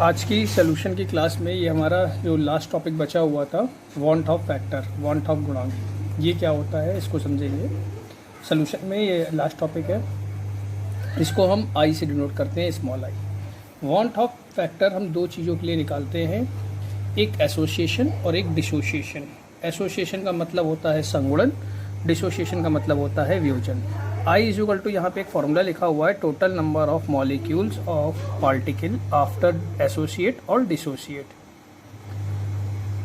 आज की सोल्यूशन की क्लास में ये हमारा जो लास्ट टॉपिक बचा हुआ था want of factor, want of गुणांक, ये क्या होता है इसको समझेंगे। सोल्यूशन में ये लास्ट टॉपिक है, इसको हम आई से डिनोट करते हैं, small I. Want of factor हम दो चीज़ों के लिए निकालते हैं, एक एसोसिएशन और एक डिसोसिएशन। एसोसिएशन का मतलब होता है संगुणन, डिसोसिएशन का मतलब होता है वियोजन। आई इज इक्वल टू यहाँ पे एक फॉर्मूला लिखा हुआ है, total number of molecules of particle after associate और dissociate,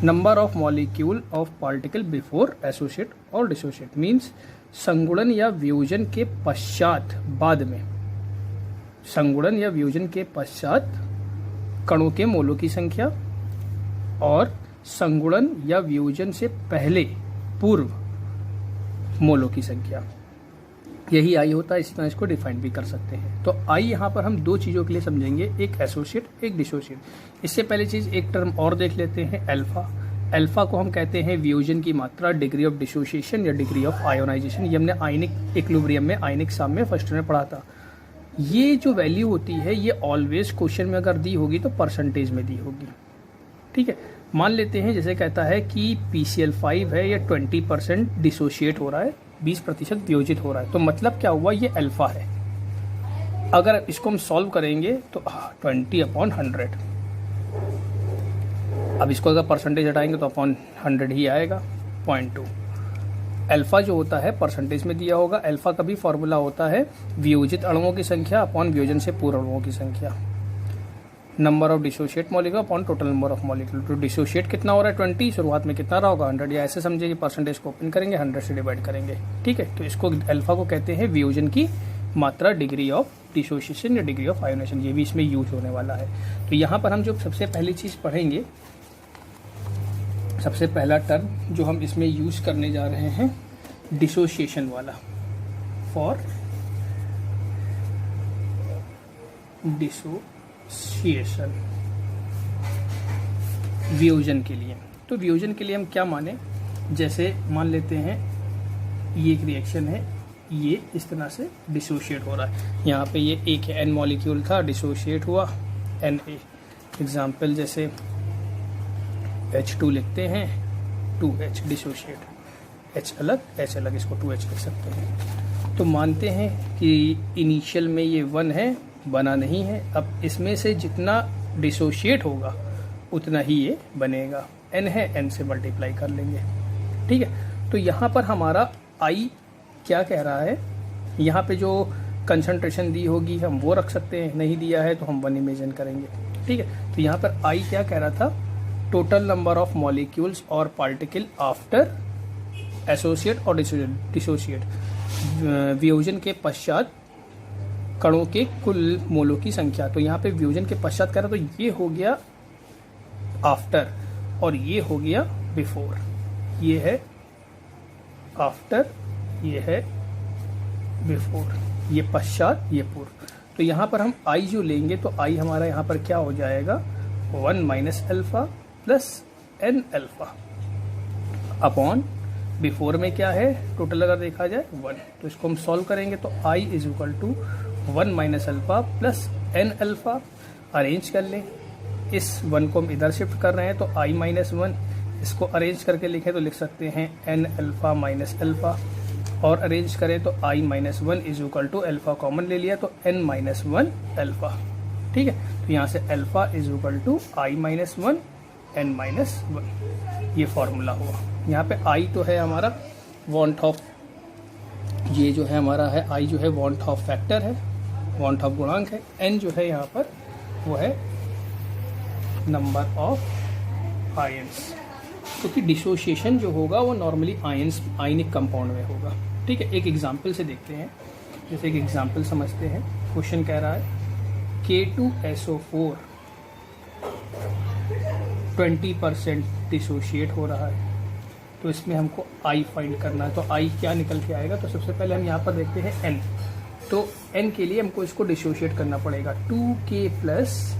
number of molecule of particle before associate और डिसोसिएट। मीन्स संगुणन या वियोजन के पश्चात, बाद में संगुणन या वियोजन के पश्चात कणों के मोलों की संख्या, और संगुणन या वियोजन से पहले पूर्व मोलों की संख्या, यही आई होता है। इसी तरह इसको डिफाइन भी कर सकते हैं। तो आई यहाँ पर हम दो चीज़ों के लिए समझेंगे, एक एसोसिएट, एक डिसोसिएट। इससे पहले चीज़ एक टर्म और देख लेते हैं, अल्फा। अल्फा को हम कहते हैं वियोजन की मात्रा, डिग्री ऑफ डिसोसिएशन या डिग्री ऑफ आयोनाइजेशन। ये हमने आयनिक इक्विलिब्रियम में, आयनिक साम में फर्स्ट में पढ़ा था। ये जो वैल्यू होती है ये ऑलवेज क्वेश्चन में अगर दी होगी तो परसेंटेज में दी होगी। ठीक है, मान लेते हैं जैसे कहता है कि PCl5 है, ये 20% डिसोशिएट हो रहा है, 20% वियोजित हो रहा है, तो मतलब क्या हुआ, ये अल्फा है। अगर इसको हम सॉल्व करेंगे तो 20/100, अब इसको अगर परसेंटेज हटाएंगे तो अपॉन 100 ही आएगा, 0.2। अल्फा जो होता है परसेंटेज में दिया होगा। अल्फा का भी फॉर्मूला होता है वियोजित अणुओं की संख्या अपॉन वियोजन से पूर्व अणुओं की संख्या, number of dissociate molecule upon total number of molecule. तो डिसोशिएट कितना हो रहा है 20, शुरुआत में कितना रहा होगा 100, या ऐसे समझिए कि परसेंटेज को ओपन करेंगे 100 से डिवाइड करेंगे। ठीक है, तो इसको अल्फा को कहते हैं वियोजन की मात्रा, डिग्री ऑफ डिसोसिएशन या डिग्री ऑफ आयोनाइजेशन, ये भी इसमें यूज होने वाला है। तो यहाँ पर हम जो सबसे पहली चीज़ पढ़ेंगे, सबसे पहला टर्म जो हम इसमें यूज करने जा रहे हैं डिसोसिएशन वाला, फॉर डिसोसिएशन, वियोजन के लिए। तो वियोजन के लिए हम क्या माने, जैसे मान लेते हैं ये एक रिएक्शन है, ये इस तरह से डिसोशिएट हो रहा है। यहाँ पे ये एक N मॉलिक्यूल था, डिसोशिएट हुआ Na। एग्जाम्पल जैसे H2 लिखते हैं, 2H डिसोशिएट, H अलग H अलग, इसको 2H लिख सकते हैं। तो मानते हैं कि इनिशियल में ये 1 है, बना नहीं है। अब इसमें से जितना डिसोशिएट होगा उतना ही ये बनेगा। N है, N से मल्टीप्लाई कर लेंगे। ठीक है, तो यहाँ पर हमारा I क्या कह रहा है, यहाँ पे जो कंसंट्रेशन दी होगी हम वो रख सकते हैं, नहीं दिया है तो हम 1 इमेजिन करेंगे। ठीक है, तो यहाँ पर I क्या कह रहा था, टोटल नंबर ऑफ मॉलिक्यूल्स और पार्टिकल आफ्टर एसोसिएट और डिसोसिएट, वियोजन के पश्चात कणों के कुल मोलों की संख्या। तो यहाँ पे वियोजन के पश्चात कह रहा, तो ये हो गया आफ्टर और ये हो गया बिफोर। ये है आफ्टर, ये है बिफोर, ये पश्चात, ये पूर्व। तो यहाँ पर हम आई जो लेंगे तो आई हमारा यहाँ पर क्या हो जाएगा, 1 minus alpha plus N alpha upon before में क्या है, टोटल अगर देखा जाए 1। तो इसको हम सॉल्व करेंगे तो I is equal to 1 minus alpha plus N alpha. Arrange कर लें, इस 1 को हम इधर शिफ्ट कर रहे हैं तो I माइनस 1, इसको अरेंज करके लिखें तो लिख सकते हैं N अल्फा माइनस अल्फा, और अरेंज करें तो I minus 1 is equal to alpha common ले लिया तो N माइनस 1 अल्फा। ठीक है, तो यहाँ से alpha is equal to I minus 1 N minus 1, ये फॉर्मूला हुआ। यहाँ पे I तो है हमारा वांट ऑफ, ये जो है हमारा है I जो है वांट ऑफ फैक्टर है, वांट ऑफ गुणांक है। N जो है यहाँ पर वो है नंबर ऑफ आयंस, क्योंकि डिसोसिएशन जो होगा वो नॉर्मली आयंस, आयनिक कंपाउंड में होगा। ठीक है, एक एग्जांपल से देखते हैं, जैसे एक एग्जांपल समझते हैं। क्वेश्चन कह रहा है K2SO4 20% डिसोशिएट हो रहा है, तो इसमें हमको I फाइंड करना है। तो I क्या निकल के आएगा, तो सबसे पहले हम यहाँ पर देखते हैं N। तो N के लिए हमको इसको डिसोशिएट करना पड़ेगा, 2K प्लस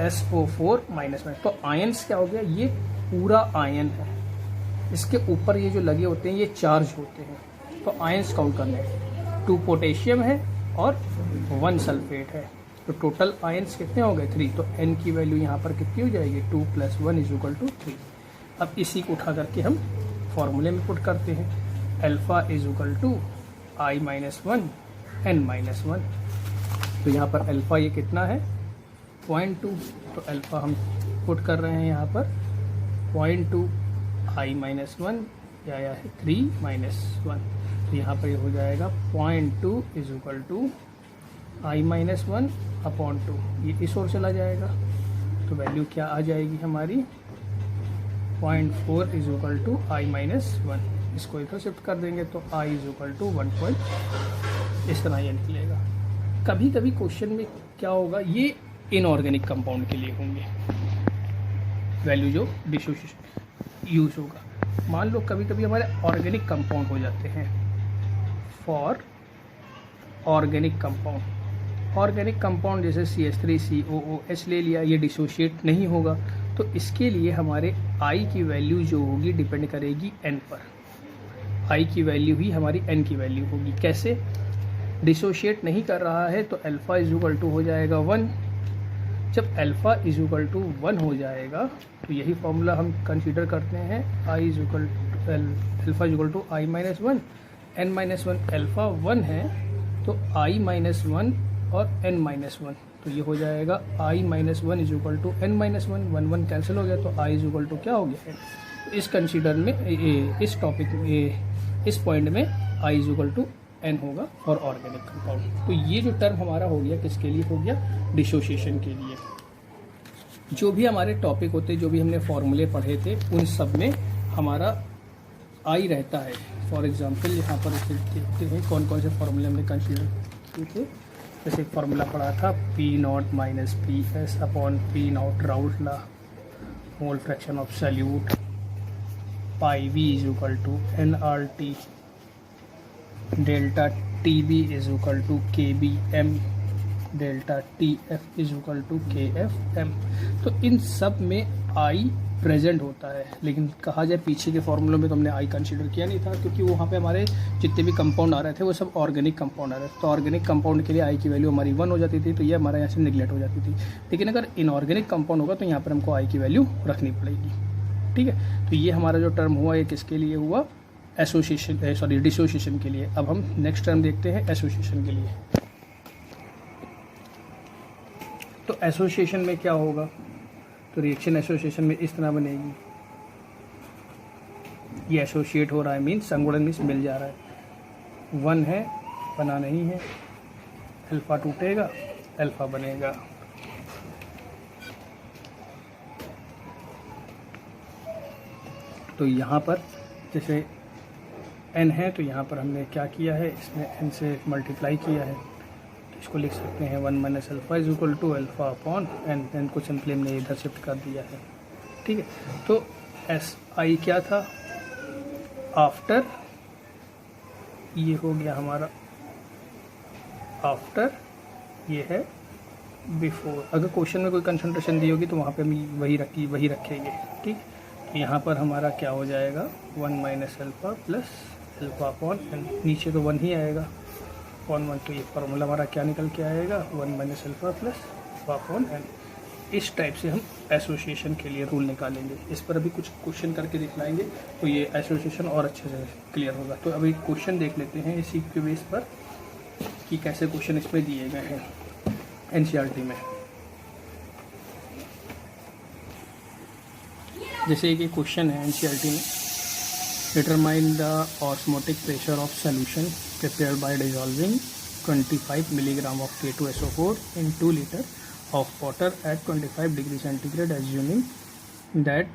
SO4 माइनस में। तो आयंस क्या हो गया, ये पूरा आयन है, इसके ऊपर ये जो लगे होते हैं ये चार्ज होते हैं। तो आयंस काउंट करने 2 पोटेशियम है और 1 सल्फेट है। तो टोटल आयंस कितने हो गए 3, तो n की वैल्यू यहाँ पर कितनी हो जाएगी 2 + 1 = 3। अब इसी को उठा करके हम फॉर्मूले में पुट करते हैं, अल्फ़ा = i - 1 n - 1। तो यहाँ पर अल्फ़ा ये कितना है 0.2, तो अल्फ़ा हम पुट कर रहे हैं यहाँ पर 0.2 i - 1 या है 3 - 1। तो यहाँ पर ये हो जाएगा 0.2 = i - 1/2, ये इस ओर चला जाएगा तो वैल्यू क्या आ जाएगी हमारी 0.4 = i - 1। इसको इधर शिफ्ट कर देंगे तो i = 1 इस तरह ये निकलेगा। कभी कभी क्वेश्चन में क्या होगा, ये इनऑर्गेनिक कंपाउंड के लिए होंगे वैल्यू जो डिसोसिएशन यूज होगा। मान लो कभी कभी हमारे ऑर्गेनिक कंपाउंड हो जाते हैं। फॉर ऑर्गेनिक कंपाउंड जैसे CH3COOH ले लिया, ये डिसोशिएट नहीं होगा, तो इसके लिए हमारे I की वैल्यू जो होगी डिपेंड करेगी N पर। I की वैल्यू ही हमारी N की वैल्यू होगी। कैसे? डिसोशिएट नहीं कर रहा है तो अल्फ़ा = हो जाएगा 1। जब अल्फ़ा = 1 हो जाएगा तो यही फॉर्मूला हम कंसीडर करते हैं, अल्फ़ा = i - 1 n - 1। अल्फ़ा 1 है तो i - 1 और n - 1, तो ये हो जाएगा i - 1 = n - 1, 1 1 कैंसिल हो गया तो i = क्या हो गया है। तो इस कंसीडर में इस टॉपिक में इस पॉइंट में i = n होगा फॉर ऑर्गेनिक कंपाउंड। तो ये जो टर्म हमारा हो गया किसके लिए हो गया, डिसोसिएशन के लिए। जो भी हमारे टॉपिक होते, जो भी हमने फॉर्मूले पढ़े थे, उन सब में हमारा आई रहता है। फॉर एग्जांपल यहाँ पर देखते हैं कौन कौन से फॉर्मूले हमने कंसीडर किए थे। जैसे फॉर्मूला पढ़ा था P0 - PS/P0 Raoult law, mole fraction of solute, πV = nRT, delta TB = KBM, delta TF = KFM। तो इन सब में I प्रेजेंट होता है, लेकिन कहा जाए पीछे के फॉर्मूलों में तो हमने I कंसीडर किया नहीं था, क्योंकि वहाँ पे हमारे जितने भी कंपाउंड आ रहे थे वो सब ऑर्गेनिक कंपाउंड आ रहे थे। तो ऑर्गेनिक कंपाउंड के लिए I की वैल्यू हमारी 1 हो जाती थी, तो ये हमारा यहाँ से निगलेक्ट हो जाती थी। लेकिन अगर इनऑर्गेनिक कंपाउंड होगा तो यहाँ पर हमको I की वैल्यू रखनी पड़ेगी। ठीक है, तो ये हमारा जो टर्म हुआ ये किसके लिए हुआ, डिसोसिएशन के लिए। अब हम नेक्स्ट टर्म देखते हैं एसोसिएशन के लिए। तो एसोसिएशन में क्या होगा, तो रिएक्शन एसोसिएशन में इस तरह बनेगी, ये एसोसिएट हो रहा है मीन्स संगुणन मीन्स मिल जा रहा है। 1 है बना नहीं है, अल्फ़ा टूटेगा अल्फ़ा बनेगा। तो यहाँ पर जैसे n है तो यहाँ पर हमने क्या किया है, इसमें n से मल्टीप्लाई किया है, तो इसको लिख सकते हैं 1 - अल्फ़ा = α/n। n को सिंपली हमने इधर शिफ्ट कर दिया है। ठीक है, तो SI क्या था, आफ्टर, ये हो गया हमारा आफ्टर, ये है बिफोर। अगर क्वेश्चन में कोई कंसंट्रेशन दी होगी तो वहाँ पे हम वही रखेंगे। ठीक, तो यहाँ पर हमारा क्या हो जाएगा 1 - अल्फ़ा + α/n। नीचे तो 1 ही आएगा, 1 तो ये फार्मूला हमारा क्या निकल के आएगा 1 - अल्फ़ा + α/n। इस टाइप से हम एसोसिएशन के लिए रूल निकालेंगे। इस पर अभी कुछ क्वेश्चन करके दिखलाएंगे तो ये एसोसिएशन और अच्छे से क्लियर होगा। तो अभी क्वेश्चन देख लेते हैं इसी के बेस पर कि कैसे क्वेश्चन इसमें दिए गए हैं एनसीईआरटी में। जैसे एक क्वेश्चन है एनसीईआरटी में, determine the osmotic pressure of solution prepared by dissolving 25 milligram of K2SO4 in 2 liter of water at 25 degree centigrade assuming that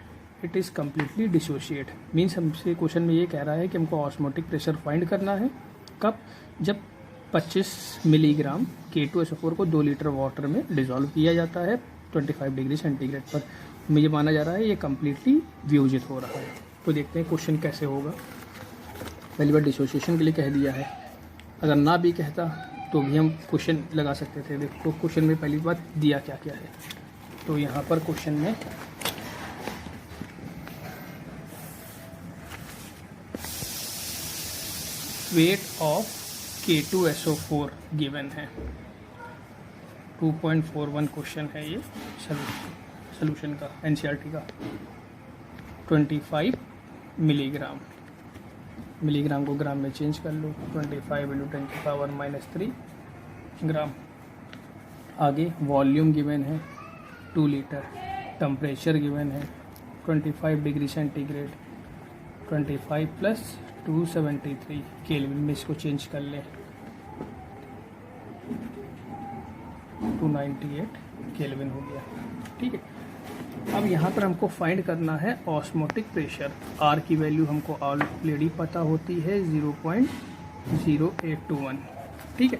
it is completely dissociate. Means हमसे क्वेश्चन में ये कह रहा है कि हमको ऑस्मोटिक प्रेशर फाइंड करना है कब, जब 25 मिलीग्राम K2SO4 को 2 लीटर वाटर में डिसॉल्व किया जाता है 25 डिग्री सेंटीग्रेड पर। मुझे माना जा रहा है ये कम्प्लीटली वियोजित हो रहा है। तो देखते हैं क्वेश्चन कैसे होगा। पहली बार डिसोसिएशन के लिए कह दिया है, अगर ना भी कहता तो भी हम क्वेश्चन लगा सकते थे। देखो क्वेश्चन में पहली बात दिया क्या क्या है, तो यहाँ पर क्वेश्चन में वेट ऑफ K2SO4 गिवन है। 2.41 क्वेश्चन है ये सोल्यूशन का एनसीईआरटी का। 25 मिलीग्राम को ग्राम में चेंज कर लो, 25 × 10⁻³ ग्राम। आगे वॉल्यूम गिवन है 2 लीटर, टेम्परेचर गिवन है 25 डिग्री सेंटीग्रेड, 25 + 273 केल्विन में इसको चेंज कर लें, 298 केल्विन हो गया। ठीक है, अब यहाँ पर हमको फाइंड करना है ऑस्मोटिक प्रेशर। आर की वैल्यू हमको ऑलरेडी पता होती है 0.0821। ठीक है,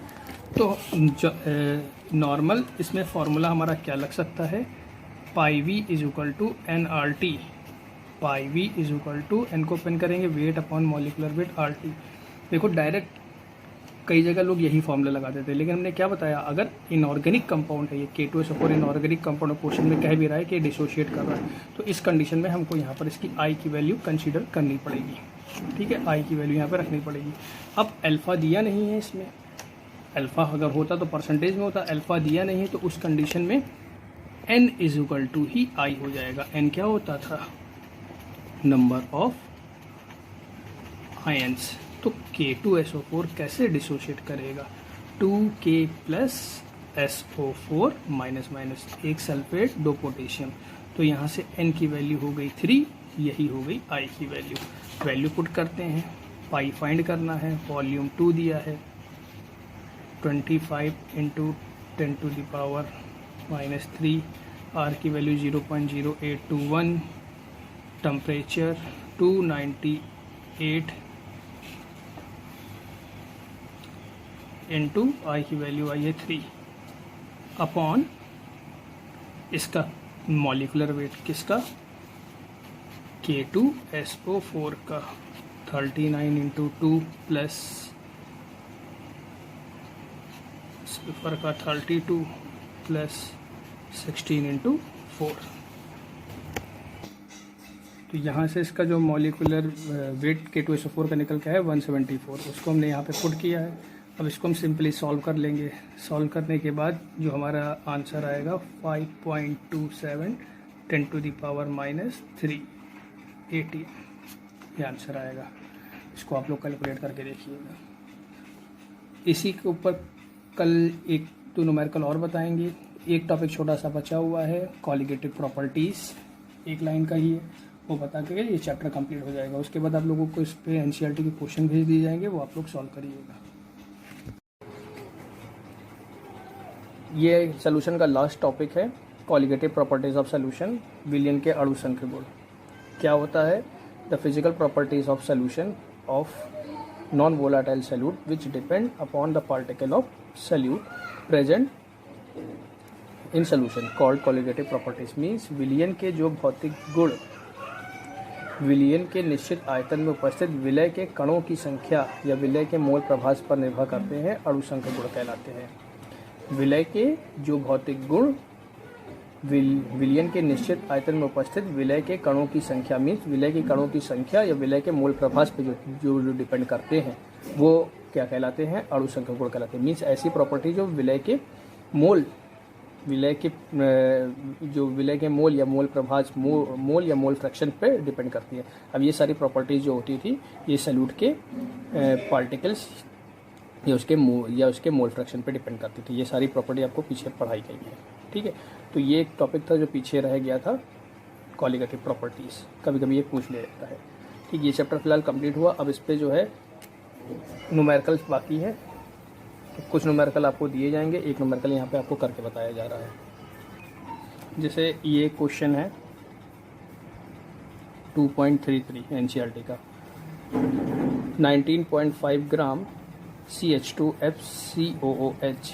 तो नॉर्मल इसमें फॉर्मूला हमारा क्या लग सकता है, πV = nRT। πV = n को पेन करेंगे wait upon molecular wait RT। देखो डायरेक्ट कई जगह लोग यही फॉर्मूला लगा देते हैं, लेकिन हमने क्या बताया, अगर इनऑर्गेनिक कंपाउंड है ये K2SO4 इनऑर्गेनिक कंपाउंड, क्वेश्चन में कह भी रहा है कि डिसोशिएट कर रहा है, तो इस कंडीशन में हमको यहाँ पर इसकी I की वैल्यू कंसीडर करनी पड़ेगी। ठीक है, I की वैल्यू यहाँ पर रखनी पड़ेगी। अब अल्फ़ा दिया नहीं है इसमें, अल्फ़ा अगर होता तो परसेंटेज में होता, अल्फ़ा दिया नहीं है, तो उस कंडीशन में n = ही I हो जाएगा। n क्या होता था, नंबर ऑफ आयंस। तो K2SO4 कैसे डिसोशिएट करेगा, 2K + SO4 - एक सल्फेट 2 पोटेशियम, तो यहाँ से n की वैल्यू हो गई 3, यही हो गई I की वैल्यू पुट करते हैं। पाई फाइंड करना है, वॉल्यूम 2 दिया है, 25 × 10⁻³ R की वैल्यू 0.0821, टेम्परेचर 298 इंटू I की वैल्यू आई है 3 अपॉन इसका मॉलिकुलर वेट किसका, K2SO4 का 39 × 2 प्लस सल्फर का 32 प्लस 16 × 4। तो यहाँ से इसका जो मॉलिकुलर वेट K2SO4 का निकल के है 174, उसको हमने यहाँ पे पुट किया है। अब इसको हम सिंपली सॉल्व कर लेंगे। सॉल्व करने के बाद जो हमारा आंसर आएगा 5.27 10⁻³ 80 ये आंसर आएगा। इसको आप लोग कैलकुलेट करके देखिएगा। इसी के ऊपर कल 1-2 न्यूमेरिकल और बताएंगे। एक टॉपिक छोटा सा बचा हुआ है, कॉलिगेटिव प्रॉपर्टीज़, 1 लाइन का ही है, वो बता के ये चैप्टर कंप्लीट हो जाएगा। उसके बाद आप लोगों को इस पे एनसीईआरटी के क्वेश्चन भेज दिए जाएंगे, वो आप लोग सॉल्व करिएगा। ये सोल्यूशन का लास्ट टॉपिक है, कॉलिगेटिव प्रॉपर्टीज़ ऑफ सोल्यूशन, विलियन के अणु संख्या गुण। क्या होता है, the physical properties of solution of non volatile solute which depend upon the particle of solute present in solution called colligative properties. Means विलयन के जो भौतिक गुण विलयन के निश्चित आयतन में उपस्थित विलय के कणों की संख्या या विलय के मोल प्रभास पर निर्भर करते हैं, अणु संख्या गुण कहलाते हैं। विलय के जो भौतिक गुण विलयन के निश्चित आयतन में उपस्थित विलय के कणों की संख्या, मीन्स विलय के कणों की संख्या या विलय के मोल प्रभास पर जो डिपेंड करते हैं, वो क्या कहलाते हैं, अणु संख्या गुण कहलाते हैं। मीन्स ऐसी प्रॉपर्टी जो विलय के मोल या मोल प्रभास मोल या मोल फ्रैक्शन पे डिपेंड करती है। अब ये सारी प्रॉपर्टीज जो होती थी, ये सॉल्यूट के पार्टिकल्स या उसके मोल फ्रैक्शन पे डिपेंड करती थी। ये सारी प्रॉपर्टी आपको पीछे पढ़ाई गई है। ठीक है, तो ये एक टॉपिक था जो पीछे रह गया था, कॉलिगेटिव प्रॉपर्टीज़। कभी कभी ये पूछ लिया जाता है। ठीक, ये चैप्टर फिलहाल कंप्लीट हुआ। अब इस पर जो है न्यूमेरिकल्स बाकी है, तो कुछ न्यूमेरिकल आपको दिए जाएंगे, एक न्यूमेरिकल यहाँ पे आपको करके बताया जा रहा है। जैसे ये क्वेश्चन है 2.33 एनसीईआरटी का, 19.5 ग्राम CH2FCOOH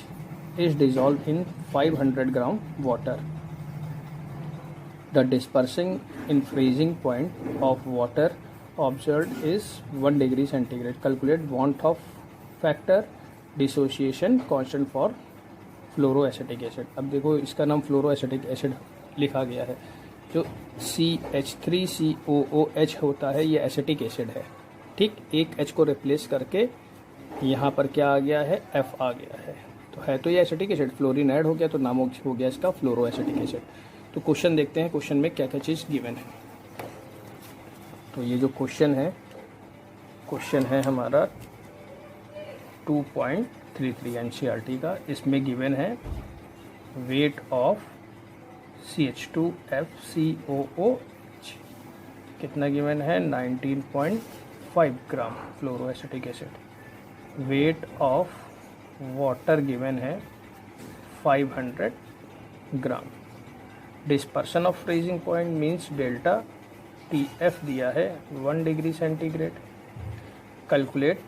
is dissolved in 500 gram water. The dispersing in freezing point of water observed is 1 degree centigrade. Calculate want of factor dissociation constant for fluoroacetic acid. अब देखो इसका नाम फ्लोरोएसिटिक एसिड लिखा गया है। जो CH3COOH होता है ये एसिटिक एसिड है। ठीक, एक H को रिप्लेस करके यहाँ पर क्या आ गया है, F आ गया है। तो है तो ये एसिटिक एसिड, फ्लोरीन ऐड हो गया तो नाम हो गया इसका फ्लोरो एसिटिक एसिड। तो क्वेश्चन देखते हैं, क्वेश्चन में क्या क्या चीज़ गिवन है। तो ये जो क्वेश्चन है हमारा 2.33 NCERT का। इसमें गिवन है वेट ऑफ CH2FCOOH कितना गिवन है 19.5 gram fluoro acetic acid. Weight of water given है 500 gram. Depression of freezing point means delta TF दिया है 1 degree centigrade. Calculate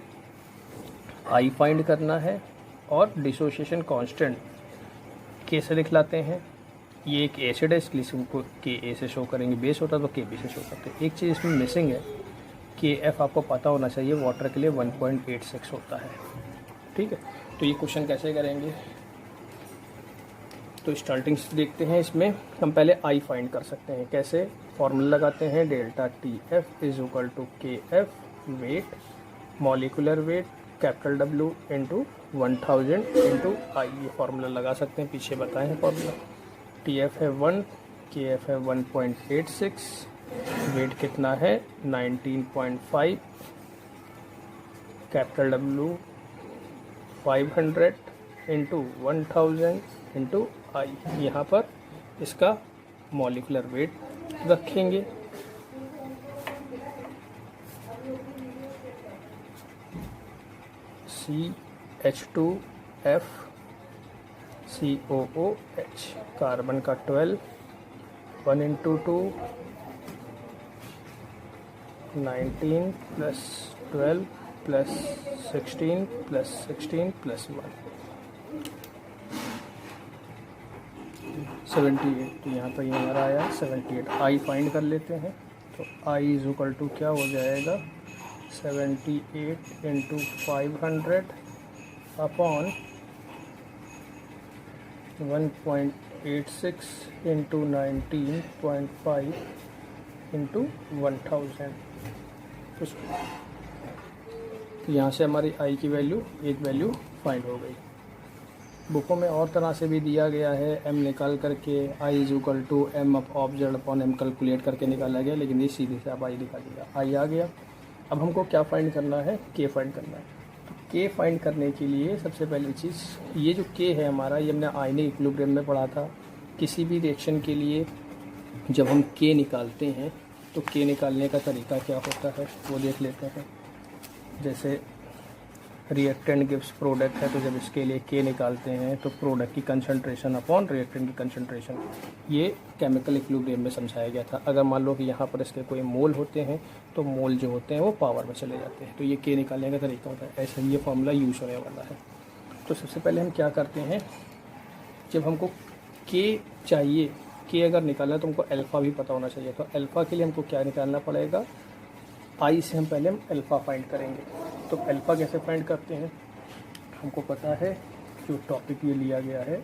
I find करना है और डिसोसिएशन कांस्टेंट कैसे दिखलाते हैं। ये एक एसिड है इसलिए इसको Ka से शो करेंगे, बेस होता तो Kb से शो करते हैं। एक चीज़ इसमें मिसिंग है, Kf आपको पता होना चाहिए, वाटर के लिए 1.86 होता है। ठीक है, तो ये क्वेश्चन कैसे करेंगे, तो स्टार्टिंग से देखते हैं। इसमें हम पहले I फाइंड कर सकते हैं। कैसे, फॉर्मूला लगाते हैं, delta TF is equal to KF weight, molecular weight capital W into 1000 into I। ये फार्मूला लगा सकते हैं, पीछे बताए हैं फार्मूला। TF है 1, KF है 1.86, वेट कितना है 19.5, capital W 500 into 1000 into I। यहाँ पर इसका मॉलिकुलर वेट रखेंगे। CH2FCOOH कार्बन का 12, 1 into 2 19 plus 12 plus 16 plus 16 plus 1 78। तो यहाँ पर ये हमारा आया 78। I फाइंड कर लेते हैं, तो I इज इक्वल टू क्या हो जाएगा 78 इंटू 500 अपॉन 1.86 इंटू 19.5 इंटू 1000। तो यहाँ से हमारी I की वैल्यू एक वैल्यू फाइंड हो गई। बुकों में और तरह से भी दिया गया है, M निकाल करके I is equal to M observe upon M calculate करके निकाला गया, लेकिन ये सीधे से आप I निकाल दिया। I आ गया। अब हमको क्या फाइंड करना है, K फाइंड करना है। तो K फाइंड करने के लिए सबसे पहली चीज़, ये जो K है हमारा, ये हमने आयनिक इक्विलिब्रियम में पढ़ा था। किसी भी रिएक्शन के लिए जब हम K निकालते हैं तो K निकालने का तरीका क्या होता है वो देख लेते हैं। जैसे रिएक्टेंट गिव्स प्रोडक्ट है, तो जब इसके लिए K निकालते हैं तो प्रोडक्ट की कंसंट्रेशन अपॉन रिएक्टेंट की कंसंट्रेशन, ये केमिकल इक्विलिब्रियम में समझाया गया था। अगर मान लो कि यहाँ पर इसके कोई मोल होते हैं तो मोल जो होते हैं वो पावर में चले जाते हैं, तो ये K निकालने का तरीका होता है। ऐसे ही ये फॉर्मूला यूज़ होने वाला है। तो सबसे पहले हम क्या करते हैं, जब हमको K चाहिए, K अगर निकालना है तो हमको अल्फ़ा भी पता होना चाहिए। तो अल्फ़ा के लिए हमको क्या निकालना पड़ेगा, I से हम पहले अल्फ़ा फाइंड करेंगे। तो अल्फ़ा कैसे फाइंड करते हैं, हमको पता है जो टॉपिक ये लिया गया है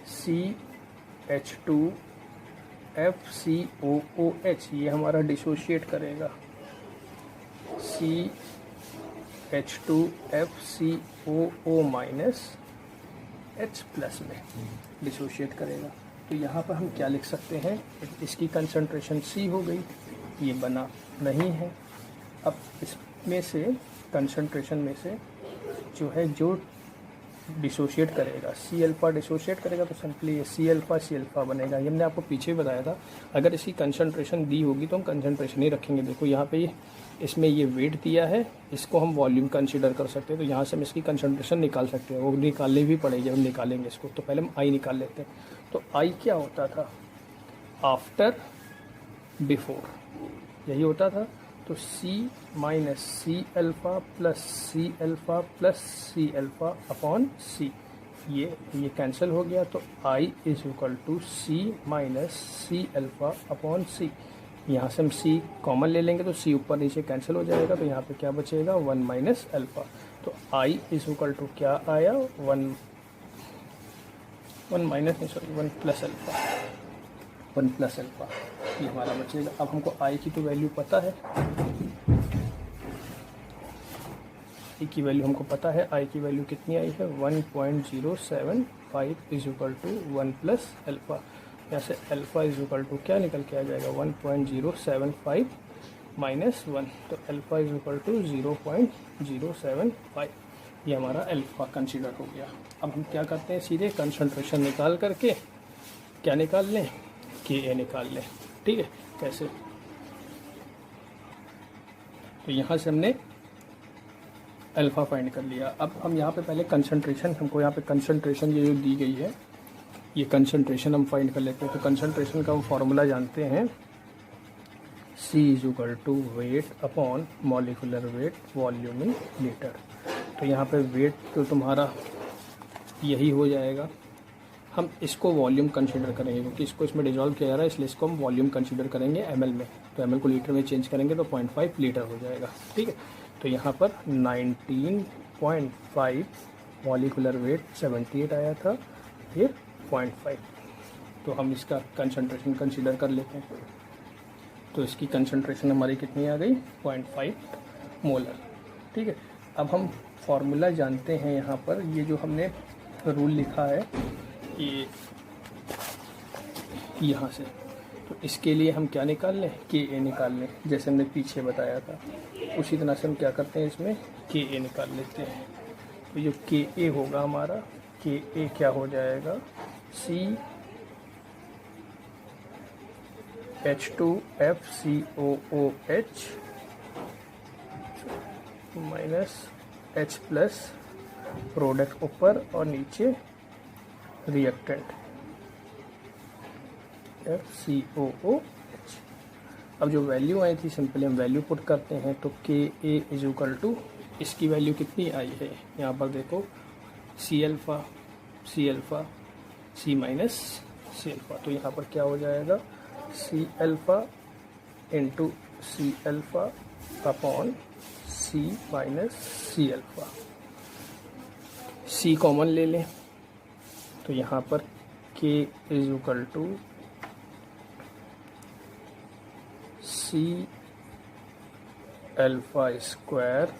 CH2FCOOH, ये हमारा डिसोशिएट करेगा CH2FCOO माइनस H प्लस में डिसोशिएट करेगा। तो यहाँ पर हम क्या लिख सकते हैं, इसकी कंसंट्रेशन C हो गई, ये बना नहीं है। अब इसमें से कंसंट्रेशन में से जो है जो डिसोशिएट करेगा, C अल्फ़ा डिसोशिएट करेगा, तो सिंपली ये C अल्फ़ा बनेगा। ये हमने आपको पीछे बताया था, अगर इसकी कंसंट्रेशन दी होगी तो हम कंसंट्रेशन ही रखेंगे। देखो यहाँ पे इसमें ये वेट दिया है, इसको हम वॉल्यूम कंसीडर कर सकते हैं, तो यहाँ से हम इसकी कंसंट्रेशन निकाल सकते हैं। वो निकालनी भी पड़ेगी, हम निकालेंगे इसको। तो पहले हम I निकाल लेते हैं। तो I क्या होता था, आफ्टर बिफोर, यही होता था। तो C minus C alpha plus C alpha plus C alpha upon C, ये कैंसिल हो गया। तो I is equal to C minus C alpha upon C। यहाँ से हम C कॉमन ले लेंगे तो C ऊपर नीचे कैंसिल हो जाएगा, तो यहाँ पे क्या बचेगा 1 माइनस अल्फ़ा। तो I इज इक्वल टू क्या आया 1 प्लस अल्फ़ा, 1 प्लस अल्फ़ा, ये हमारा बचेगा। अब हमको I की तो वैल्यू पता है, आई की वैल्यू हमको पता है, आई की वैल्यू कितनी आई है 1.075 is equal to 1 plus alpha. यहाँ से अल्फ़ा इज इक्वल टू क्या निकल के आ जाएगा 1.075 माइनस 1, तो अल्फ़ा इज इक्वल टू 0.075। ये हमारा अल्फ़ा कंसीडर हो गया। अब हम क्या करते हैं, सीधे कंसंट्रेशन निकाल करके क्या निकाल लें, के ए निकाल लें। ठीक है, कैसे, तो यहाँ से हमने अल्फ़ा फाइंड कर लिया। अब हम यहाँ पे पहले कंसंट्रेशन, हमको यहाँ पे कंसंट्रेशन ये जो दी गई है, ये कंसंट्रेशन हम फाइंड कर लेते हैं। तो कंसंट्रेशन का हम फॉर्मूला जानते हैं, C is equal to weight upon molecular weight volume in litre. तो यहाँ पे वेट तो तुम्हारा यही हो जाएगा, हम इसको वॉल्यूम कंसीडर करेंगे क्योंकि इसको इसमें डिजॉल्व किया जा रहा है, इसलिए इसको हम वॉल्यूम कंसीडर करेंगे ml में। तो ml को लीटर में चेंज करेंगे तो 0.5 लीटर हो जाएगा। ठीक है, तो यहाँ पर 19.5 मॉलिकुलर वेट 78 आया था, फिर 0.5, तो हम इसका कंसंट्रेशन कंसीडर कर लेते हैं। तो इसकी कंसंट्रेशन हमारी कितनी आ गई 0.5 मोलर। ठीक है, अब हम फॉर्मूला जानते हैं, यहाँ पर ये जो हमने रूल लिखा है ये यहाँ से, तो इसके लिए हम क्या निकाल लें, के ए निकाल लें, जैसे हमने पीछे बताया था। उसी तरह से हम क्या करते हैं, इसमें के ए निकाल लेते हैं। तो जो के ए होगा हमारा, के ए क्या हो जाएगा, CH2FCOOH minus H plus product ऊपर और नीचे रिएक्टेंट FCOOH। अब जो वैल्यू आई थी सिंपली हम वैल्यू पुट करते हैं, तो K A is equal to, इसकी वैल्यू कितनी आई है, यहाँ पर देखो C alpha C minus C alpha, तो यहाँ पर क्या हो जाएगा C alpha into C alpha upon C minus C alpha. C common ले लें, तो यहाँ पर K is equal to C alpha square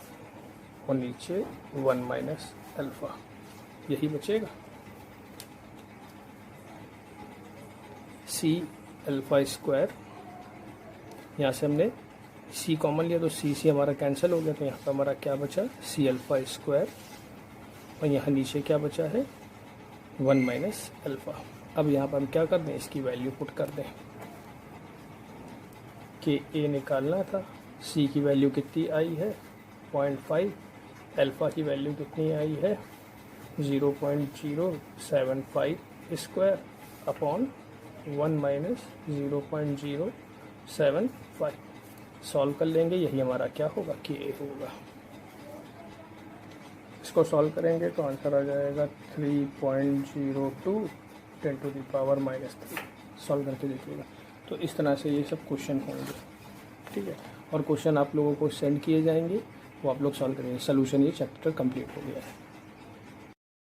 और नीचे 1 माइनस अल्फ़ा, यही बचेगा। सी अल्फ़ा स्क्वायर, यहाँ से हमने सी कॉमन लिया तो सी हमारा कैंसिल हो गया, तो यहाँ पर हमारा क्या बचा सी अल्फ़ा स्क्वायर और यहाँ नीचे क्या बचा है 1 माइनस अल्फ़ा। अब यहाँ पर हम क्या कर दें, इसकी वैल्यू पुट कर दें। के ए निकालना था, सी की वैल्यू कितनी आई है 0.5, अल्फ़ा की वैल्यू कितनी आई है 0.075 स्क्वायर अपॉन 1 माइनस 0.075। सॉल्व कर लेंगे, यही हमारा क्या होगा के ए होगा। इसको सॉल्व करेंगे तो आंसर आ जाएगा 3.02 10 टू द पावर -3। सॉल्व करके देखिएगा। तो इस तरह से ये सब क्वेश्चन होंगे। ठीक है, और क्वेश्चन आप लोगों को सेंड किए जाएंगे, वो आप लोग सॉल्व करेंगे। सोल्यूशन ये चैप्टर कंप्लीट हो गया है।